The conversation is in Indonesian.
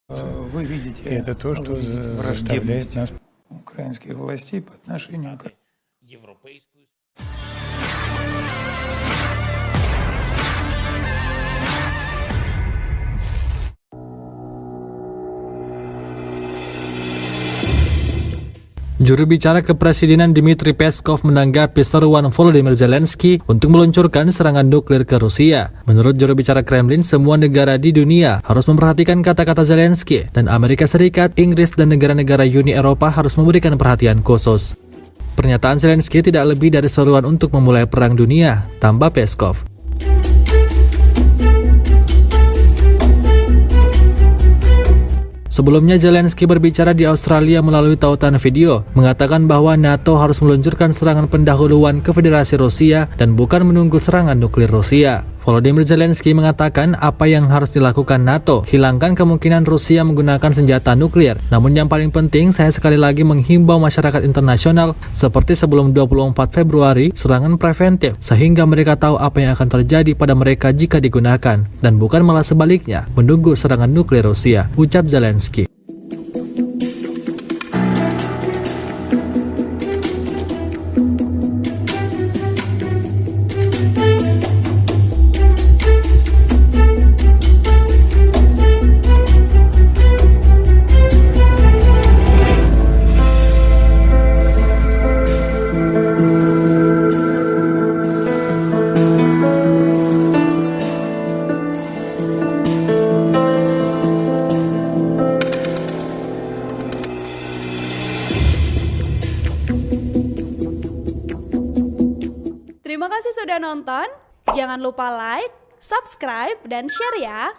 Вы видите Это то, что заставляет враждебность нас украинских властей по отношению к європейською. Juru bicara kepresidenan Dmitry Peskov menanggapi seruan Volodymyr Zelensky untuk meluncurkan serangan nuklir ke Rusia. Menurut juru bicara Kremlin, semua negara di dunia harus memperhatikan kata-kata Zelensky, dan Amerika Serikat, Inggris, dan negara-negara Uni Eropa harus memberikan perhatian khusus. Pernyataan Zelensky tidak lebih dari seruan untuk memulai perang dunia, tambah Peskov. Sebelumnya, Zelensky berbicara di Australia melalui tautan video, mengatakan bahwa NATO harus meluncurkan serangan pendahuluan ke Federasi Rusia dan bukan menunggu serangan nuklir Rusia. Volodymyr Zelensky mengatakan apa yang harus dilakukan NATO, hilangkan kemungkinan Rusia menggunakan senjata nuklir. Namun yang paling penting, saya sekali lagi menghimbau masyarakat internasional seperti sebelum 24 Februari, serangan preventif, sehingga mereka tahu apa yang akan terjadi pada mereka jika digunakan, dan bukan malah sebaliknya, menunggu serangan nuklir Rusia, ucap Zelensky. Terima kasih sudah nonton. Jangan lupa like, subscribe, dan share ya.